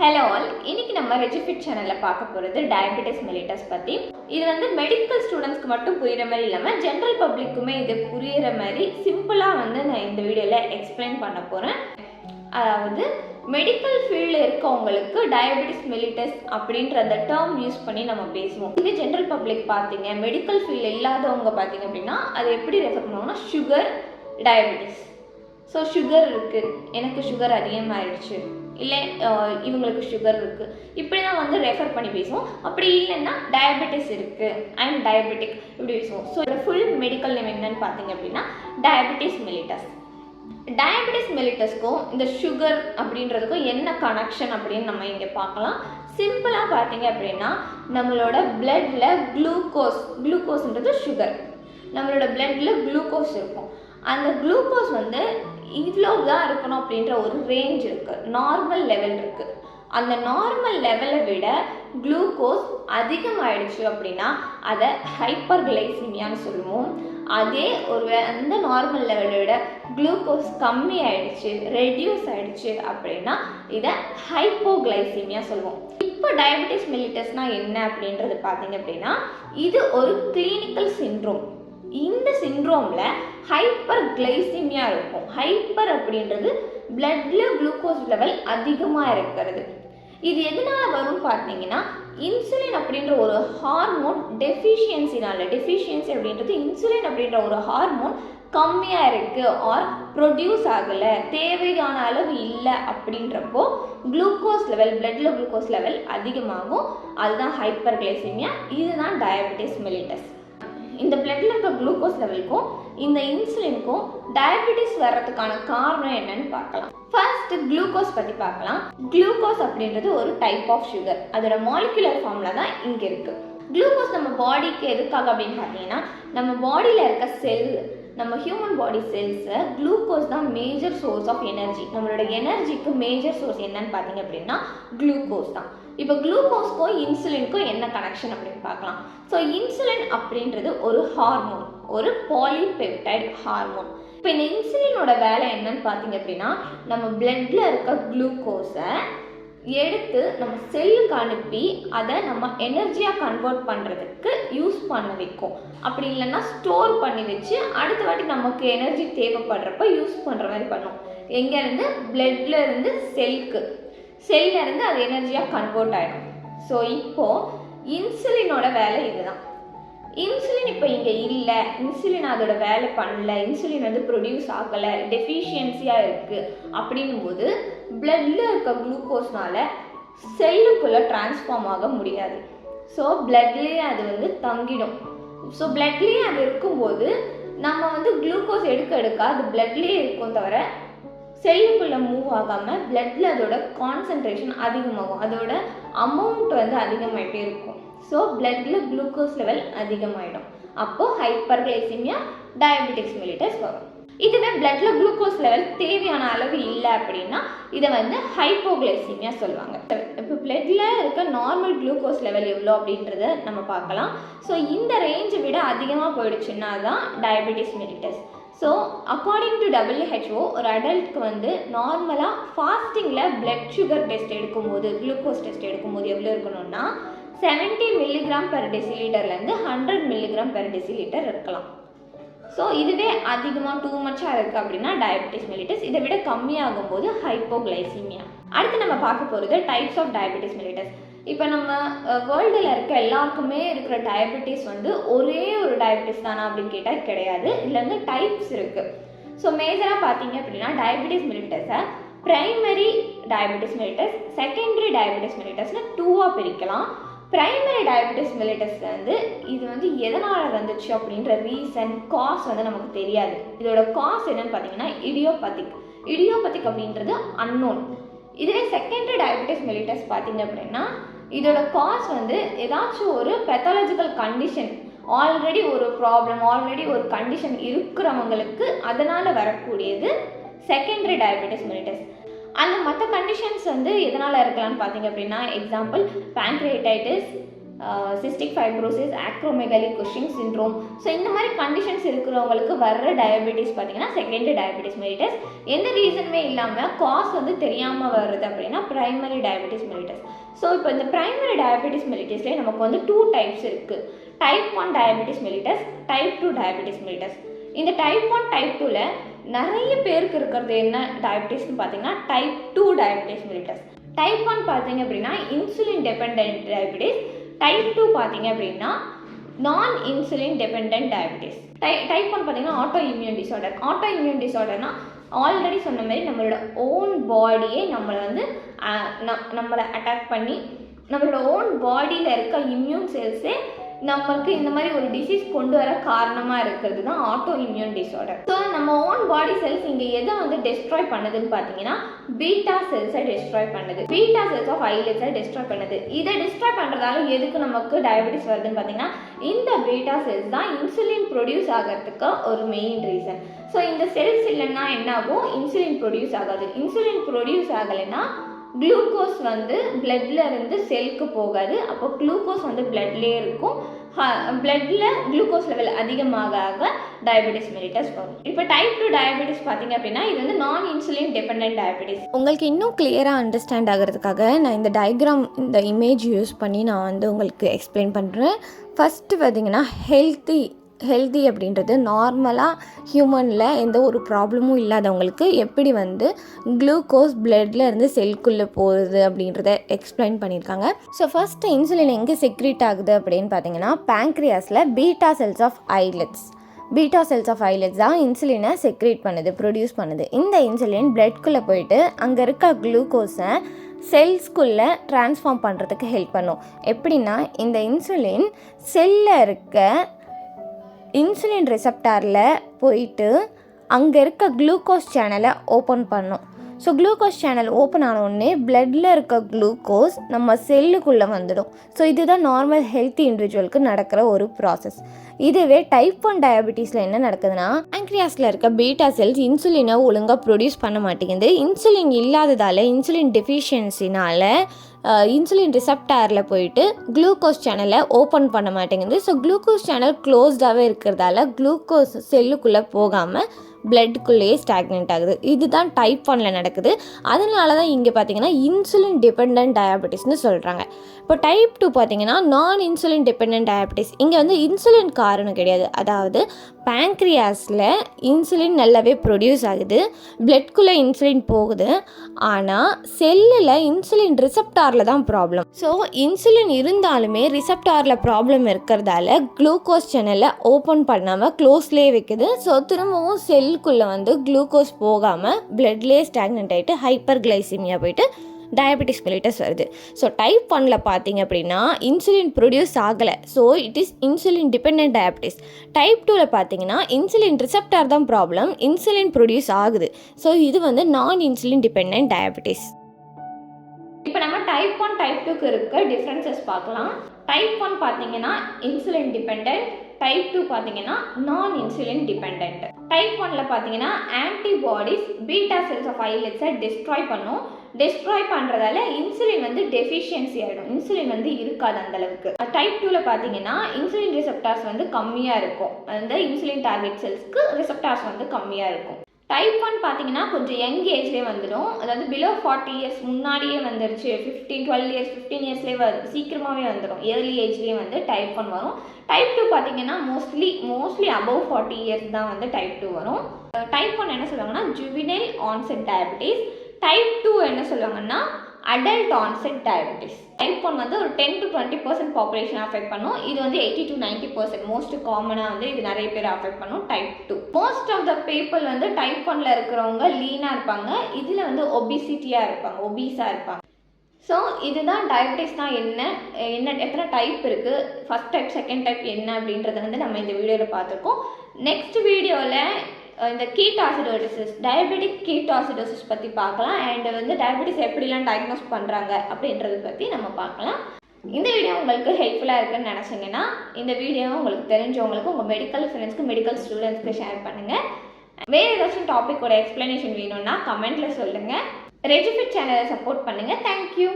Hello all, இன்னைக்கு நம்ம ரெஜிஃபிட் சேனலில் பார்க்க போகிறது டயபெட்டிஸ் மெலிட்டஸ் பற்றி. இது வந்து மெடிக்கல் ஸ்டூடெண்ட்ஸ்க்கு மட்டும் புரிகிற மாதிரி இல்லாமல் ஜென்ரல் பப்ளிக்குமே இது புரிகிற மாதிரி சிம்பிளாக வந்து நான் இந்த வீடியோவில் எக்ஸ்பிளைன் பண்ண போகிறேன். அதாவது மெடிக்கல் ஃபீல்டில் இருக்கவங்களுக்கு டயபெட்டிஸ் மெலிட்டஸ் அப்படின்ற அந்த டேர்ம் யூஸ் பண்ணி நம்ம பேசுவோம். இதுவே ஜென்ரல் பப்ளிக் பார்த்தீங்க, மெடிக்கல் ஃபீல்டில் இல்லாதவங்க பார்த்தீங்க அப்படின்னா அது எப்படி ரெஃபர் பண்ணுவாங்கன்னா சுகர் டயபெட்டிஸ். ஸோ சுகர் இருக்குது, எனக்கு சுகர் அதிகமாகிடுச்சு, இல்லை இவங்களுக்கு சுகர் இருக்குது, இப்படி தான் வந்து ரெஃபர் பண்ணி பேசுவோம். அப்படி இல்லைன்னா டயபெட்டிஸ் இருக்குது, ஐ எம் டயபெட்டிக் இப்படி பேசுவோம். ஸோ இதோட ஃபுல் மெடிக்கல் நேம் என்னன்னு பார்த்தீங்க அப்படின்னா டயபெட்டிஸ் மெலிட்டஸ். டயபெட்டிஸ் மெலிட்டஸ்க்கும் இந்த சுகர் அப்படின்றதுக்கும் என்ன கனெக்ஷன் அப்படின்னு நம்ம இங்கே பார்க்கலாம். சிம்பிளாக பார்த்தீங்க அப்படின்னா நம்மளோட பிளட்டில் குளுக்கோஸ்ன்றது சுகர், நம்மளோட பிளட்டில் குளுக்கோஸ் இருக்கும். அந்த குளுக்கோஸ் வந்து இவ்வளோ தான் இருக்கணும் அப்படின்ற ஒரு ரேஞ்ச் இருக்குது, நார்மல் லெவல் இருக்குது. அந்த நார்மல் லெவலை விட குளுக்கோஸ் அதிகமாகிடுச்சு அப்படின்னா அதை ஹைப்பர் கிளைசிமியான்னு சொல்லுவோம். அதே அந்த நார்மல் லெவலை விட குளுக்கோஸ் கம்மி ஆகிடுச்சு, ரெடியூஸ் ஆகிடுச்சு அப்படின்னா இதை ஹைப்போகிளைசிமியா சொல்லுவோம். இப்போ டயபெட்டிஸ் மெலிட்டஸ்னால் என்ன அப்படின்றது பார்த்தீங்க அப்படின்னா இது ஒரு கிளினிக்கல் சிண்ட்ரோம். இந்த சிண்ட்ரோமில் ஹைப்பர் கிளைசிமியா இருக்கும். ஹைப்பர் அப்படின்றது பிளட்ல குளுக்கோஸ் லெவல் அதிகமாக இருக்கிறது. இது எதனால் வரும் பார்த்தீங்கன்னா இன்சுலின் அப்படின்ற ஒரு ஹார்மோன் டெஃபிஷியன்சி அப்படின்றது இன்சுலின் அப்படின்ற ஒரு ஹார்மோன் கம்மியாக இருக்குது ஆர் ப்ரொடியூஸ் ஆகலை, தேவையான அளவு இல்லை அப்படின்றப்போ குளுக்கோஸ் லெவல், பிளட்ல குளுக்கோஸ் லெவல் அதிகமாகும். அதுதான் ஹைப்பர் கிளைசிமியா. இதுதான் டயபெட்டிஸ் மெலிட்டஸ். இந்த பிளட்ல இருக்க குளுக்கோஸ் லெவலுக்கும் இந்த இன்சுலினுக்கும் டயபெட்டிஸ் வர்றதுக்கான காரணம் என்னன்னு பார்க்கலாம். ஃபர்ஸ்ட் குளுக்கோஸ் பற்றி பார்க்கலாம். குளுக்கோஸ் அப்படின்றது ஒரு டைப் ஆஃப் சுகர், அதோட மாலிகுலர் ஃபார்ம்ல தான் இங்கே இருக்கு. குளுக்கோஸ் நம்ம பாடிக்கு எதுக்காக அப்படின்னு பார்த்தீங்கன்னா நம்ம பாடியில் இருக்க செல், நம்ம ஹியூமன் பாடி செல்ஸை குளுக்கோஸ் தான் மேஜர் சோர்ஸ் ஆஃப் எனர்ஜி. நம்மளோட எனர்ஜிக்கு மேஜர் சோர்ஸ் என்னன்னு பார்த்தீங்க அப்படின்னா குளுக்கோஸ் தான். இப்போ குளுக்கோஸ்க்கும் இன்சுலினுக்கும் என்ன கனெக்ஷன் அப்படின்னு பார்க்கலாம். ஸோ இன்சுலின் அப்படின்றது ஒரு ஹார்மோன், ஒரு பாலிபெப்டைட் ஹார்மோன். இப்போ இந்த இன்சுலினோட வேலை என்னன்னு பார்த்தீங்க அப்படின்னா நம்ம பிளட்ல இருக்க குளுக்கோஸை எடுத்து நம்ம செல்லுக்கு அனுப்பி அதை நம்ம எனர்ஜியாக கன்வெர்ட் பண்ணுறதுக்கு யூஸ் பண்ண வைக்கும். அப்படி இல்லைன்னா ஸ்டோர் பண்ணி வச்சு அடுத்த வாட்டி நமக்கு எனர்ஜி தேவைப்படுறப்ப யூஸ் பண்ணுற மாதிரி பண்ணும். எங்கேருந்து? பிளட்ல இருந்து செல்லிருந்து அது எனர்ஜியாக கன்வெர்ட் ஆகிடும். ஸோ இப்போது இன்சுலினோட வேலை இதுதான். இன்சுலின் இப்போ இங்கே இல்லை, இன்சுலின் அதோட வேலை பண்ணல, இன்சுலின் வந்து ப்ரொடியூஸ் ஆகலை, டெஃபிஷியன்சியாக இருக்குது அப்படிங்கும்போது பிளட்ல இருக்க குளுக்கோஸ்னால செல்லுக்குள்ளே டிரான்ஸ்ஃபார்ம் ஆக முடியாது. ஸோ பிளட்லேயே அது வந்து தங்கிடும். ஸோ பிளட்லேயே அது இருக்கும்போது நம்ம வந்து குளுக்கோஸ் எடுக்க அது பிளட்லேயே இருக்கும், தவிர செல்லுக்குள்ளே மூவ் ஆகாமல் பிளட்ல அதோட கான்சன்ட்ரேஷன் அதிகமாகும், அதோட அமௌண்ட் வந்து அதிகமாகிட்டே இருக்கும். ஸோ பிளட்ல குளுக்கோஸ் லெவல் அதிகமாகிடும். அப்போது ஹைப்பர் கிளைசிமியா, டயபெட்டிஸ் மெலிட்டஸ் வரும். இதுவே பிளட்ல குளுக்கோஸ் லெவல் தேவையான அளவு இல்லை அப்படின்னா இதை வந்து ஹைப்போகிளைசிமியா சொல்லுவாங்க. இப்போ பிளட்ல இருக்க நார்மல் குளுக்கோஸ் லெவல் எவ்வளோ அப்படின்றத நம்ம பார்க்கலாம். ஸோ இந்த ரேஞ்சை விட அதிகமாக போயிடுச்சுன்னா தான் diabetes mellitus. So according to WHO ஒரு அடல்ட்க்கு வந்து நார்மலாக ஃபாஸ்டிங்கில் பிளட் சுகர் டெஸ்ட் எடுக்கும்போது, குளுக்கோஸ் டெஸ்ட் எடுக்கும்போது எவ்வளோ இருக்கணும்னா 70 mg/dL 100 mg/dL இருக்கலாம். ஸோ இதுவே அதிகமாக டூ மச்சாக இருக்குது அப்படின்னா டயபெட்டிஸ் மெலிட்டஸ். இதை விட கம்மியாகும் போது ஹைப்போகிளைசிமியா. அடுத்து நம்ம பார்க்க போகிறது டைப்ஸ் ஆஃப் டயபெட்டிஸ் மெலிட்டஸ். இப்போ நம்ம வேர்ல்டில் இருக்க எல்லாருக்குமே இருக்கிற டயபெட்டிஸ் வந்து ஒரே ஒரு டயபெட்டிஸ் தானா அப்படின்னு கேட்டால் கிடையாது. இதில் வந்து டைப்ஸ் இருக்குது. ஸோ மேஜராக பார்த்தீங்க அப்படின்னா டயபெட்டிஸ் மெலிட்டஸை primary diabetes mellitus, secondary diabetes மெலிட்டஸ்னு டூவாக பிரிக்கலாம். பிரைமரி டயபெட்டிஸ் மெலிட்டஸ் வந்து இது வந்து எதனால் வந்துச்சு அப்படின்ற ரீசன், காஸ் வந்து நமக்கு தெரியாது. இதோட காஸ் என்னன்னு பார்த்தீங்கன்னா இடியோபத்திக் அப்படின்றது அன்னோன். இதுவே செகண்டரி டயபெட்டிஸ் மெலிட்டஸ் பார்த்தீங்க அப்படின்னா இதோட காஸ் வந்து ஏதாச்சும் ஒரு பெத்தாலஜிக்கல் கண்டிஷன், ஆல்ரெடி ஒரு ப்ராப்ளம், ஆல்ரெடி ஒரு கண்டிஷன் இருக்கிறவங்களுக்கு அதனால் வரக்கூடியது செகண்டரி டயபெட்டிஸ் மெலிட்டஸ். அந்த மற்ற கண்டிஷன்ஸ் வந்து எதனால் இருக்கலாம்னு பார்த்தீங்க அப்படின்னா example pancreatitis, cystic fibrosis, acromegaly Cushing syndrome. So இந்த மாதிரி கண்டிஷன்ஸ் இருக்கிறவங்களுக்கு வர்ற டயபெட்டிஸ் பார்த்தீங்கன்னா செகண்டரி டயபெட்டிஸ் மெலிட்டஸ். எந்த ரீசனுமே இல்லாமல் காஸ் வந்து தெரியாமல் வருது அப்படின்னா பிரைமரி டயபெட்டிஸ் மெலிட்டஸ். ஸோ இப்போ இந்த பிரைமரி டயபெட்டிஸ் மெலிட்டஸ்லேயே நமக்கு வந்து 2 டைப்ஸ் இருக்குது. Type 1 diabetes mellitus, type 2 diabetes mellitus. இந்த டைப் 1 டைப் 2ல நிறைய பேருக்கு இருக்கிறது என்ன டயபெட்டிஸ்னு பார்த்தீங்கன்னா டைப் 2 டயபெட்டிஸ் மெலிட்டஸ். டைப் 1 பார்த்தீங்க அப்படின்னா இன்சுலின் டிபெண்ட் டயபெட்டிஸ். டைப் 2 பார்த்தீங்க அப்படின்னா நான் இன்சுலின் டிபெண்ட் டயபெட்டிஸ். டைப் 1 பார்த்தீங்கன்னா autoimmune disorder. Autoimmune டிசார்டர்னா ஆல்ரெடி சொன்ன மாதிரி நம்மளோட ஓன் பாடியே நம்மளை வந்து நம்மளை அட்டாக் பண்ணி நம்மளோட ஓன் பாடியில் இருக்க இம்யூன் செல்ஸே நம்மளுக்கு இந்த மாதிரி ஒரு டிசீஸ் கொண்டு வர காரணமாக இருக்கிறது தான் ஆட்டோ இம்யூன் டிசார்டர். ஸோ நம்ம ஓன் பாடி செல்ஸ் இங்கே எதை வந்து டெஸ்ட்ராய் பண்ணுதுன்னு பார்த்தீங்கன்னா பீட்டா செல்ஸை டெஸ்ட்ராய் பண்ணுது. பீட்டா செல்ஸ் ஆஃப் ஐலெட்ஸை டெஸ்ட்ராய் பண்ணுது. இதை டெஸ்ட்ராய் பண்ணுறதால எதுக்கு நமக்கு டயபெட்டிஸ் வருதுன்னு பார்த்தீங்கன்னா இந்த பீட்டா செல்ஸ் தான் இன்சுலின் ப்ரொடியூஸ் ஆகிறதுக்கு ஒரு மெயின் ரீசன். ஸோ இந்த செல்ஸ் இல்லைன்னா என்ன ஆகும்? இன்சுலின் ப்ரொடியூஸ் ஆகாது. இன்சுலின் ப்ரொடியூஸ் ஆகலைன்னா குளுக்கோஸ் வந்து பிளட்ல இருந்து செல்லுக்கு போகாது. அப்போ குளுக்கோஸ் வந்து பிளட்லேயே இருக்கும். பிளட்ல குளுக்கோஸ் லெவல் அதிகமாக டயபெட்டிஸ் மெலிட்டஸ் வரும். இப்போ டைப் 2 டயபெட்டிஸ் பார்த்தீங்க அப்படின்னா இது வந்து நான் இன்சுலின் டிபெண்டன்ட் டயபெட்டிஸ். உங்களுக்கு இன்னும் கிளியராக அண்டர்ஸ்டாண்ட் ஆகிறதுக்காக நான் இந்த டயக்ராம், இந்த இமேஜ் யூஸ் பண்ணி நான் வந்து உங்களுக்கு எக்ஸ்பிளைன் பண்ணுறேன். ஃபஸ்ட்டு பார்த்தீங்கன்னா ஹெல்தி அப்படின்றது நார்மலாக ஹியூமனில் எந்த ஒரு ப்ராப்ளமும் இல்லாதவங்களுக்கு எப்படி வந்து குளுக்கோஸ் பிளட்டில் இருந்து செல்குள்ளே போகுது அப்படின்றத எக்ஸ்பிளைன் பண்ணியிருக்காங்க. ஸோ ஃபஸ்ட்டு இன்சுலின் எங்கே செக்ரீட் ஆகுது அப்படின்னு பார்த்தீங்கன்னா பேங்க்ரியாஸில் பீட்டா செல்ஸ் ஆஃப் ஐலெட்ஸ் தான் இன்சுலினை செக்ரீட் பண்ணுது, ப்ரொடியூஸ் பண்ணுது. இந்த இன்சுலின் பிளட்குள்ளே போயிட்டு அங்கே இருக்க குளுக்கோஸை செல்ஸ்குள்ளே ட்ரான்ஸ்ஃபார்ம் பண்ணுறதுக்கு ஹெல்ப் பண்ணும். எப்படின்னா இந்த இன்சுலின் செல்லில் இருக்க இன்சுலின் ரிசப்டாரில் போயிட்டு அங்கே இருக்க குளுக்கோஸ் சேனலை ஓப்பன் பண்ணும். ஸோ குளுக்கோஸ் சேனல் ஓப்பன் ஆனோடனே பிளட்டில் இருக்க குளுக்கோஸ் நம்ம செல்லுக்குள்ளே வந்துடும். ஸோ இதுதான் நார்மல் ஹெல்த்தி இண்டிவிஜுவலுக்கு நடக்கிற ஒரு ப்ராசஸ். இதுவே டைப் 1 டயபெட்டிஸில் என்ன நடக்குதுன்னா பேங்க்ரியாஸில் இருக்க பீட்டா செல்ஸ் இன்சுலினை ஒழுங்காக ப்ரொடியூஸ் பண்ண மாட்டேங்குது. இன்சுலின் இல்லாததால், இன்சுலின் டெஃபிஷியன்சினால் இன்சுலின் ரிசப்டாரில் போயிட்டு குளுக்கோஸ் சேனலை ஓப்பன் பண்ண மாட்டேங்குது. ஸோ குளுக்கோஸ் சேனல் க்ளோஸ்டாகவே இருக்கிறதால குளுக்கோஸ் செல்லுக்குள்ளே போகாமல் பிளட்டுக்குள்ளேயே ஸ்டாக்னெண்ட் ஆகுது. இதுதான் டைப் 1ல் நடக்குது. அதனால தான் இங்கே பார்த்தீங்கன்னா இன்சுலின் டிபெண்ட் டயபெட்டிஸ்னு சொல்கிறாங்க. இப்போ டைப் 2 பார்த்தீங்கன்னா நான் இன்சுலின் டிபெண்ட் டயபெட்டிஸ். இங்கே வந்து இன்சுலின் காரணம் கிடையாது. அதாவது பேங்க்ரியாஸில் இன்சுலின் நல்லாவே ப்ரொடியூஸ் ஆகுது, பிளட்குள்ளே இன்சுலின் போகுது. ஆனால் செல்லில் இன்சுலின் ரிசப்டாரில் தான் ப்ராப்ளம். ஸோ இன்சுலின் இருந்தாலுமே ரிசப்டாரில் ப்ராப்ளம் இருக்கிறதால குளுக்கோஸ் சேனலை ஓப்பன் பண்ணாமல் க்ளோஸ்லேயே வைக்குது. ஸோ திரும்பவும் செல்லுக்குள்ளே வந்து குளுக்கோஸ் போகாமல் பிளட்லேயே ஸ்டாக்னெண்ட் ஆகிட்டு ஹைப்பர் கிளைசிமியா போயிட்டு டயபெட்டிஸ் மெலிட்டஸ் வருது. ஸோ டைப் 1ல் பார்த்தீங்க அப்படின்னா இன்சுலின் ப்ரொடியூஸ் ஆகலை. So it is insulin dependent diabetes. Type 2ல் பார்த்தீங்கன்னா இன்சுலின் ரிசப்டார் தான் ப்ராப்ளம், இன்சுலின் ப்ரொடியூஸ் ஆகுது. ஸோ இது வந்து நான் இன்சுலின் டிபெண்டன்ட் டயபெட்டிஸ். இப்போ நம்ம டைப் 1 டைப் 2க்கு இருக்க டிஃப்ரென்சஸ் பார்க்கலாம். டைப் 1 பார்த்தீங்கன்னா இன்சுலின் டிபெண்ட், டைப் 2 பார்த்தீங்கன்னா நான் இன்சுலின் டிபெண்ட். டைப் 1ல் பார்த்தீங்கன்னா ஆன்டிபாடிஸ் பீட்டா செல்ஸ் ஆஃப் ஐலெட்ஸை டெஸ்ட்ராய் பண்ணுறதால இன்சுலின் வந்து டெஃபிஷியன்சி ஆகிடும். இன்சுலின் வந்து இருக்காது அந்தளவுக்கு. டைப் 2ல் பார்த்தீங்கன்னா இன்சுலின் ரிசப்டார்ஸ் வந்து கம்மியாக இருக்கும். அந்த இன்சுலின் டார்கெட் செல்ஸ்க்கு ரிசப்டார்ஸ் வந்து கம்மியாக இருக்கும். டைப் 1 பார்த்தீங்கன்னா கொஞ்சம் யங் ஏஜ்லேயே வந்துடும். அதாவது பிலோ 40 இயர்ஸ் முன்னாடியே வந்துருச்சு. 12 இயர்ஸ் 15 இயர்ஸ்லேயே சீக்கிரமாகவே வந்துடும். ஏர்லி ஏஜ்லேயே வந்து டைப் 1 வரும். டைப் 2 பார்த்தீங்கன்னா மோஸ்ட்லி அபவ் 40 இயர்ஸ் தான் வந்து டைப் 2 வரும். டைப் 1 என்ன சொல்லுவாங்கன்னா ஜுவினைல் ஆன்செட் டயபெட்டிஸ். டைப் 2 என்ன சொல்லுவாங்கன்னா அடல்ட் ஆன்செட் டயபெட்டிஸ். டைப் 1 வந்து ஒரு 10 to 20% பாப்புலேஷன் அஃபெக்ட் பண்ணும். இது வந்து 80 to 90% மோஸ்ட் காமனாக வந்து இது நிறைய பேர் அஃபெக்ட் பண்ணும். Type 2 most of the people வந்து டைப் 1ல் இருக்கிறவங்க லீனாக இருப்பாங்க. இதில் வந்து ஒபிசிட்டியாக இருப்பாங்க, ஒபீஸாக இருப்பாங்க. ஸோ இதுதான் டயபெட்டிஸ்னால் என்ன எத்தனை டைப் இருக்குது, ஃபஸ்ட் டைப் செகண்ட் டைப் என்ன அப்படின்றத வந்து நம்ம இந்த வீடியோவில் பார்த்துருக்கோம். நெக்ஸ்ட் வீடியோவில் இந்த கீட்டாசிடோசிஸ், டயபெட்டிக் கீட்டாசிடோசிஸ் பற்றி பார்க்கலாம். அண்ட் வந்து டயபெட்டிஸ் எப்படிலாம் டயக்னோஸ் பண்ணுறாங்க அப்படின்றத பற்றி நம்ம பார்க்கலாம். இந்த வீடியோ உங்களுக்கு ஹெல்ப்ஃபுல்லாக இருக்குன்னு நினச்சிங்கன்னா இந்த வீடியோவை உங்களுக்கு தெரிஞ்சவங்களுக்கு, உங்கள் மெடிக்கல் ஃப்ரெண்ட்ஸ்க்கு, மெடிக்கல் ஸ்டூடெண்ட்ஸ்க்கு ஷேர் பண்ணுங்கள். வேறு ஏதாச்சும் டாப்பிக்கோட எக்ஸ்ப்ளனேஷன் வேணும்னா கமெண்ட்டில் சொல்லுங்கள். ரெஜிஃபிட் சேனலை சப்போர்ட் பண்ணுங்கள். தேங்க்யூ.